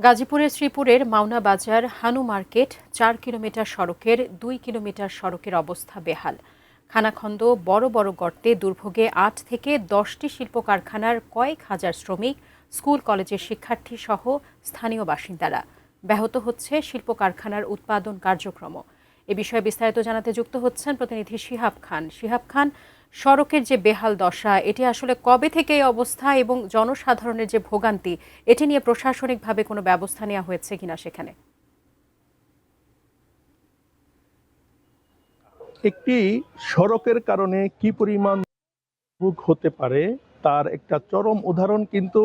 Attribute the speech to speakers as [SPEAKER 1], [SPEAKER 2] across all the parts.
[SPEAKER 1] গাজীপুরের শ্রীপুরের মাওনা বাজার হানু market ৪ kilometre সড়কের ২ কিলোমিটার সড়কের অবস্থা বেহাল। খানাখন্দ, বড় বড় গর্তে দুর্ভোগে ৮ থেকে ১০টি শিল্প কারখানার কয়েক হাজার শ্রমিক, স্কুল কলেজের শিক্ষার্থী সহ স্থানীয় বাসিন্দারা। ব্যাহত হচ্ছে শিল্প কারখানার উৎপাদন কার্যক্রম। এ বিষয়ে বিস্তারিত জানাতে যুক্ত হচ্ছেন প্রতিনিধি শিহাব খান। শিহাব খান, সড়কের যে বেহাল দশা, এটি আসলে কবে থেকে এই অবস্থা এবং জনসাধারণের যে ভোগান্তি, এটি নিয়ে প্রশাসনিকভাবে কোনো ব্যবস্থা নেওয়া হয়েছে কিনা সেখানে?
[SPEAKER 2] একটি সড়কের কারণে কি পরিমাণ দুর্ভোগ হতে পারে তার একটা চরম উদাহরণ কিন্তু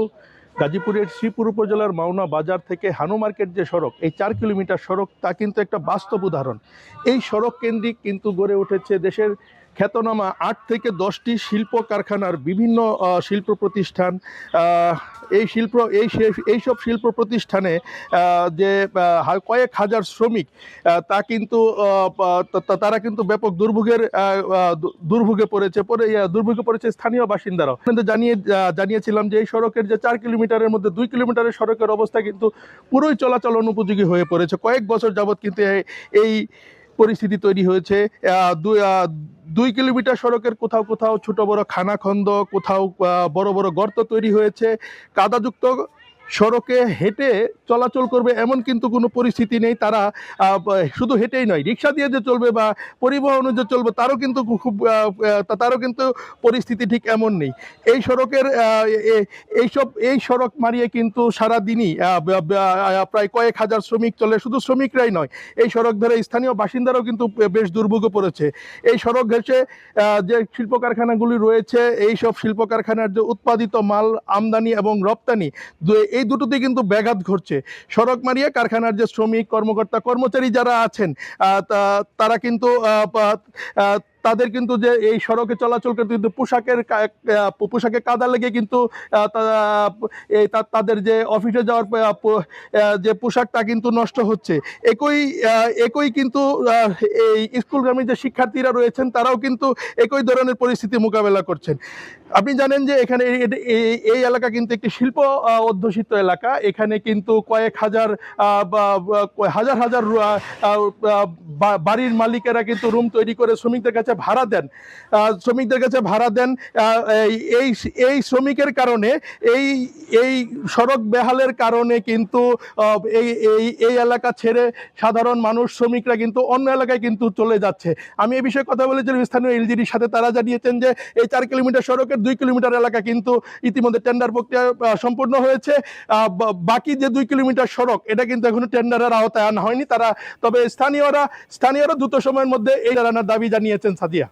[SPEAKER 2] গাজীপুরের শ্রীপুর উপজেলার মাওনা বাজার থেকে হানু মার্কেট যে সড়ক, এই ৪ কিলোমিটার সড়ক, তা কিন্তু একটা বাস্তব উদাহরণ। এই সড়ক কেন্দ্রিক কিন্তু গড়ে উঠেছে দেশের খ্যাতনামা ৮ থেকে ১০টি শিল্প কারখানার বিভিন্ন শিল্প প্রতিষ্ঠান। এইসব শিল্প প্রতিষ্ঠানে যে কয়েক হাজার শ্রমিক, তা কিন্তু তারা কিন্তু ব্যাপক দুর্ভোগে পড়েছে স্থানীয় বাসিন্দারাও। জানিয়েছিলাম যে এই সড়কের যে ৪ কিলোমিটারের মধ্যে ২ কিলোমিটারের সড়কের অবস্থা কিন্তু পুরোই চলাচল অনুপযোগী হয়ে পড়েছে। কয়েক বছর যাবৎ কিন্তু এই পরিস্থিতি তৈরি হয়েছে। ২ কিলোমিটার সড়কের কোথাও কোথাও ছোট বড় খানাখন্দ, কোথাও বড় বড় গর্ত তৈরি হয়েছে। কাদাযুক্ত সড়কে হেঁটে চলাচল করবে এমন কিন্তু কোনো পরিস্থিতি নেই। তারা শুধু হেঁটেই নয়, রিক্সা দিয়ে যে চলবে বা পরিবহনে যে চলবে তারও কিন্তু পরিস্থিতি ঠিক এমন নেই। এই সড়কের এই সড়ক মারিয়ে কিন্তু সারাদিনই প্রায় কয়েক হাজার শ্রমিক চলে। শুধু শ্রমিকরাই নয়, এই সড়ক ধরে স্থানীয় বাসিন্দারাও কিন্তু বেশ দুর্ভোগে পড়েছে। এই সড়ক ঘেঁষে যে শিল্প কারখানাগুলি রয়েছে, এই সব শিল্প কারখানার যে উৎপাদিত মাল আমদানি এবং রপ্তানি, এই দুটোতে কিন্তু ব্যাঘাত ঘটছে। সড়ক মারিয়ে কারখানার যে শ্রমিক, কর্মকর্তা, কর্মচারী যারা আছেন, তারা কিন্তু তাদের কিন্তু যে এই সড়কে চলাচল করতে কিন্তু পোশাকে কাদা লেগে কিন্তু তাদের যে অফিসে যাওয়ার যে পোশাকটা কিন্তু নষ্ট হচ্ছে। একই কিন্তু এই স্কুলগামী যে শিক্ষার্থীরা রয়েছেন, তারাও কিন্তু একই ধরনের পরিস্থিতি মোকাবেলা করছেন। আপনি জানেন যে এখানে এই এলাকা কিন্তু একটি শিল্প অধ্যুষিত এলাকা। এখানে কিন্তু কয়েক হাজার হাজার বাড়ির মালিকেরা কিন্তু রুম তৈরি করে শ্রমিকদের কাছে ভাড়া দেন। এই শ্রমিকের কারণে এই সড়ক বেহালের কারণে কিন্তু এই এলাকা ছেড়ে সাধারণ মানুষ, শ্রমিকরা কিন্তু অন্য এলাকায় কিন্তু চলে যাচ্ছে। আমি এই বিষয়ে কথা বলেছিলাম স্থানীয় এলজিডির সাথে। তারা জানিয়েছেন যে এই ৪ কিলোমিটার সড়কের ২ কিলোমিটার এলাকা কিন্তু ইতিমধ্যে টেন্ডার প্রক্রিয়া সম্পূর্ণ হয়েছে। বাকি যে ২ কিলোমিটার সড়ক, এটা কিন্তু এখনো টেন্ডারের আওতায় আনা হয়নি। তবে স্থানীয়রা দ্রুত সময়ের মধ্যে এই দাবি জানিয়েছেন। সাদিয়া।